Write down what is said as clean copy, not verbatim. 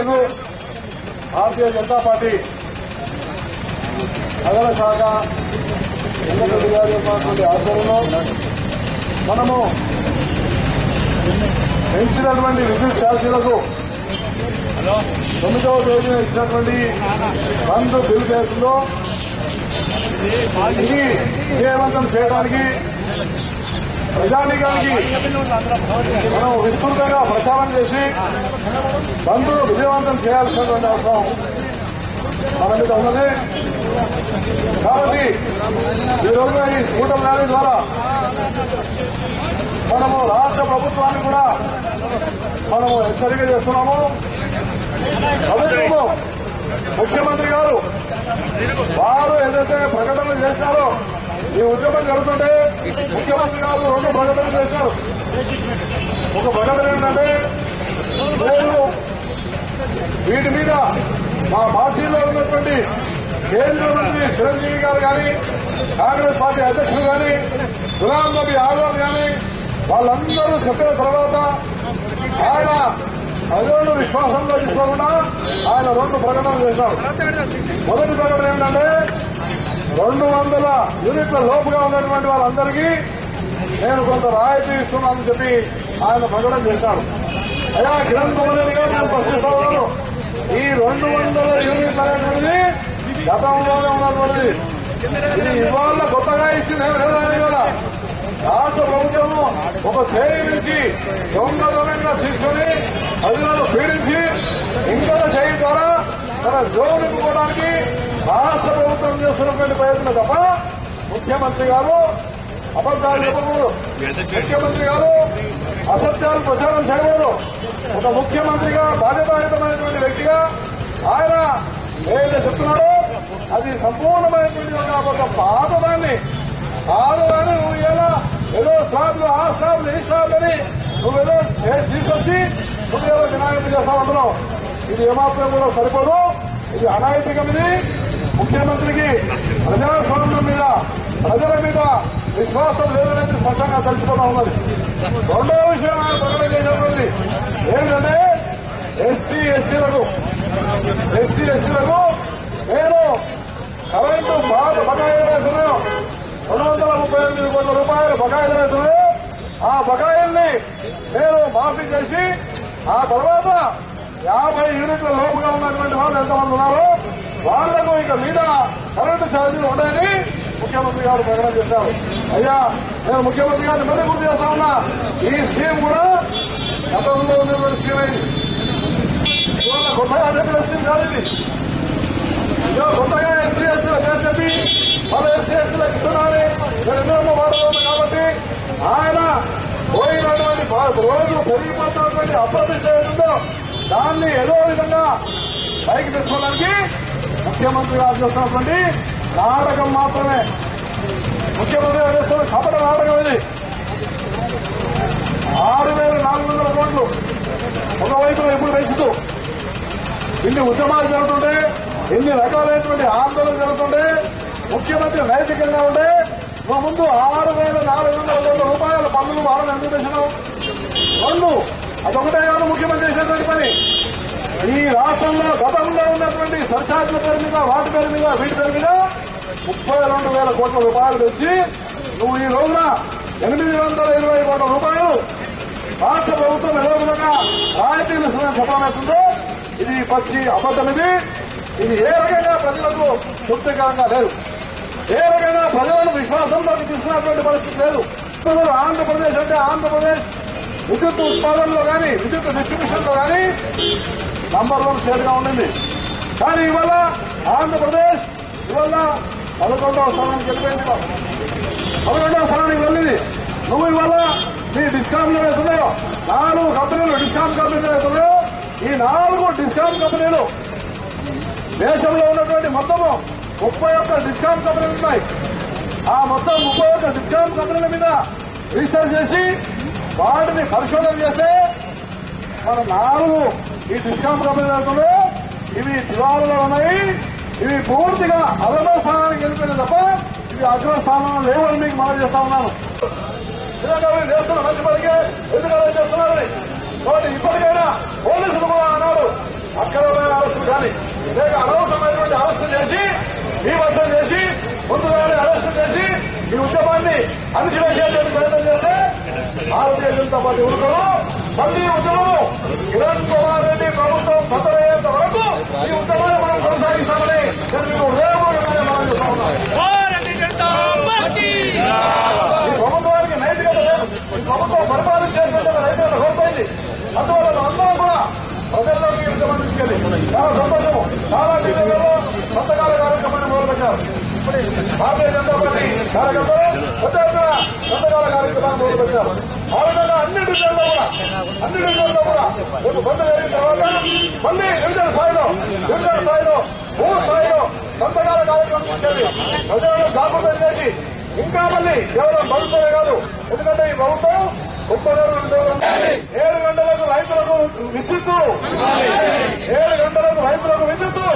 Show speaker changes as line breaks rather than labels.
ఈరోజు భారతీయ జనతా పార్టీ నగర శాఖ వెంకటరెడ్డి గారి యొక్క ఆధ్వర్యంలో మనము పెంచినటువంటి విద్యుత్ ఛార్జీలకు 9వ తేదీన ఇచ్చినటువంటి బంద్ బిల్ కేసులో ఇది విజయవంతం చేయడానికి ప్రజానీకానికి మనం విస్తృతంగా ప్రచారం చేసి బంద్ విజయవంతం చేయాల్సినటువంటి అవసరం మన మీద ఉన్నది. కాబట్టి ఈ రోజున ఈ స్కూటర్ ర్యాలీ ద్వారా మనము రాష్ట్ర ప్రభుత్వాన్ని కూడా మనము హెచ్చరిక చేస్తున్నాము. ప్రభుత్వము ముఖ్యమంత్రి గారు వారు ఏదైతే ప్రకటనలు చేశారో ఈ ఉద్యమం జరుగుతుంటే ముఖ్యమంత్రి గారు 2 ప్రకటనలు చేశారు. ఒక ప్రకటన ఏంటంటే నేను వీటి మీద మా పార్టీలో ఉన్నటువంటి కేంద్ర మంత్రి చిరంజీవి గారు కానీ కాంగ్రెస్ పార్టీ అధ్యక్షులు కానీ గులాం నబీ ఆజాద్ కానీ వాళ్ళందరూ చెప్పిన తర్వాత ఆయన ప్రజలను విశ్వాసంలో తీసుకోకుండా ఆయన 2 ప్రకటనలు చేశారు. మొదటి ప్రకటన ఏంటంటే 200 యూనిట్ల లోపుగా ఉన్నటువంటి వాళ్ళందరికీ నేను కొంత రాయితీ ఇస్తున్నానని చెప్పి ఆయన ప్రకటన చేశారు. అయ్యా కిరణ్ కుమార్ రెడ్డి గారు నేను ప్రశ్నిస్తా ఉన్నాను. ఈ 200 యూనిట్లు అనేటువంటిది గతంలోనే ఉన్నటువంటిది. ఇది ఇవాళ కొత్తగా ఇచ్చింది ఏం లేదా అని కదా రాష్ట్ర ప్రభుత్వము ఒక చేయి నుంచి దొంగతనంగా తీసుకుని ప్రజలను పీడించి ఇంకొక చేయి ద్వారా తన జోలు నింపుకోవడానికి రాష్ట్ర ప్రభుత్వం చేస్తున్నటువంటి ప్రయత్నం తప్ప ముఖ్యమంత్రి గారు అబద్దాలు చెప్పకూడదు. ముఖ్యమంత్రి గారు అసత్యాలు ప్రచారం చేయకూడదు. ఒక ముఖ్యమంత్రిగా బాధ్యతాయుతమైనటువంటి వ్యక్తిగా ఆయన ఏదైతే చెప్తున్నాడో అది సంపూర్ణమైనటువంటి ఒక పాతదాన్ని నువ్వు ఏదో స్లాబ్లు ఆ స్లాబ్లు ఈ స్లాబ్ అని నువ్వేదో తీసుకొచ్చి నువ్వేదో వినాయకుడు చేస్తామంటున్నావు. ఇది ఏమాత్రం కూడా సరిపోదు. ఇది అనాయతికం. ఇది ముఖ్యమంత్రికి ప్రజాస్వామ్యం మీద ప్రజల మీద విశ్వాసం లేదనేది స్పష్టంగా తెలిసిపోతా ఉన్నది. 2వ విషయం ఆయన ప్రకటన చేసినటువంటిది ఏంటంటే ఎస్సీ ఎస్టీలకు నేను కరెంటు బకాయిలు వేస్తున్నాయో 238 కోట్ల రూపాయలు బకాయిలు వేస్తున్నాయో ఆ బకాయిల్ని నేను మాఫీ చేసి ఆ తర్వాత 50 యూనిట్ల లోపుగా ఉన్నటువంటి వాళ్ళు ఎంతమంది ఉన్నారో వాళ్లకు ఇక మీద కరెంటు ఛార్జీలు ఉన్నాయని ముఖ్యమంత్రి గారు ప్రకటన చేశారు. అయ్యా నేను ముఖ్యమంత్రి గారిని మళ్ళీ గుర్తు చేస్తా ఉన్నా. ఈ స్కీమ్ కూడా గతంలో ఉన్నటువంటి స్కీమ్ అయింది. ఇవాళ కొత్తగా చెప్పిన స్కీమ్ కాదు ఇది. కొత్తగా ఎస్సీ ఎస్టీలకు అని చెప్పి మన ఎస్సీ ఎస్టీలకు ఇస్తున్నారని నేను ఎన్నో వాడుతున్నాను. కాబట్టి ఆయన పోయినటువంటి రోజు పెరిగిపోతున్నటువంటి అప్రతిష్ట ఏదో దాన్ని ఏదో విధంగా పైకి తెచ్చుకోవడానికి ముఖ్యమంత్రి గారు చేస్తున్నటువంటి నాటకం మాత్రమే. ముఖ్యమంత్రి గారు చేస్తున్న కపట నాటకం ఇది. 6,400 కోట్లు ఒకవైపు ఇప్పుడు పెంచుతూ ఇన్ని ఉద్యమాలు జరుగుతుంటే ఎన్ని రకాలైనటువంటి ఆందోళన జరుగుతుంటే ముఖ్యమంత్రి నైతికంగా ఉంటే మా ముందు 6,400 కోట్ల రూపాయల పన్నులు వారని ఎందుకు తెచ్చినావు? 2 అదొకటే కాదు ముఖ్యమంత్రి చేసినటువంటి పని. ఈ రాష్ట్రంలో గతంలో ఉన్నటువంటి సర్చార్జీల పేరు మీద వాటి పేరు మీద వీటి పేరు మీద 32,000 కోట్ల రూపాయలు తెచ్చి నువ్వు ఈ రోజున 820 కోట్ల రూపాయలు రాష్ట్ర ప్రభుత్వం ఏదో విధంగా రాయితీలు చెప్పాలంటుందో ఇది పచ్చి అబద్దం. ఇది ఏ రకంగా ప్రజలకు తృప్తికరంగా లేదు. ఏ రకంగా ప్రజలను విశ్వాసంలోకి తీసుకున్నటువంటి పరిస్థితి లేదు. ఆంధ్రప్రదేశ్ అంటే ఆంధ్రప్రదేశ్ విద్యుత్ ఉత్పాదనలో కానీ విద్యుత్ డిస్ట్రిబ్యూషన్ లో కానీ నంబర్ 1 స్టేట్ గా ఉండింది. కానీ ఇవాళ ఆంధ్రప్రదేశ్ 11వ స్థానానికి వెళ్ళిపోయింది. 11వ స్థానానికి వెళ్ళింది. నువ్వు ఇవాళ మీ డిస్కామ్లు వేస్తున్నాయో 4 కంపెనీలు డిస్కామ్ కంపెనీలు వేస్తున్నాయో ఈ 4 డిస్కామ్ కంపెనీలు దేశంలో ఉన్నటువంటి మొత్తము 31 డిస్కామ్ కంపెనీలు ఉన్నాయి. ఆ మొత్తం 31 డిస్కామ్ కంపెనీల మీద రీసెర్చ్ చేసి వాటిని పరిశోధన చేస్తే మన 4 ఈ డిస్కామ్ కంపెనీలు ఇవి దివాళలో ఉన్నాయి. ఇవి పూర్తిగా అదమ స్థానానికి వెళ్ళిపోయిన తప్ప ఇవి అగ్రస్థానంలో లేవని మీకు మనం చేస్తా ఉన్నాను. చేస్తున్న మంచి పనికి ఎందుకు చేస్తున్నారని కాబట్టి ఇప్పటికైనా పోలీసులు కూడా అన్నాడు అక్కడ లేక అనవసరమైనటువంటి అరెస్టు చేసి బీభత్సం చేసి ముందుగానే అరెస్టు చేసి ఈ ఉద్యమాన్ని అణిచివేసేటువంటి ప్రయత్నం చేస్తే భారతీయ జనతా పార్టీ ఉరుకలు మళ్లీ ఉద్యమము కిరణ్ కుమార్ రెడ్డి ప్రభుత్వం పతనయ్యేంత వరకు ఈ ఉద్యమాన్ని మనం కొనసాగిస్తామని నేను మీకు హృదయపూర్వకంగానే మనం చెప్తా ఉన్నాను. ఈ ప్రభుత్వానికి నైతికత లేదు. ఈ ప్రభుత్వం పరిపాలించేటువంటి నైతికత కోల్పోయింది. అందువల్ల అందరం కూడా ప్రజల్లోకి ఉద్యమం తీసుకెళ్లి చాలా సంతోషము. చాలా జిల్లాలలో సంతకాల కార్యక్రమాన్ని మొదలుపెట్టారు. భారతీయ జనతా పార్టీ కార్యకర్తలు పెద్ద ఎత్తున సంతకాల కార్యక్రమాన్ని మొదలుపెట్టారు. ఆ విధంగా అన్ని డివిజన్లో కూడా రేపు బంద్ జరిగిన తర్వాత మళ్లీ డివిజన్ స్థాయిలో భూ స్థాయిలో సంతకాల కార్యక్రమం తీసుకెళ్లి ప్రజలను జాగృతం చేసి ఇంకా మళ్ళీ కేవలం బంధుత్వమే కాదు. ఎందుకంటే ఈ ప్రభుత్వం 7 గంటలకు రైతులకు విద్యుత్తు 7 గంటలకు రైతులకు విద్యుత్తు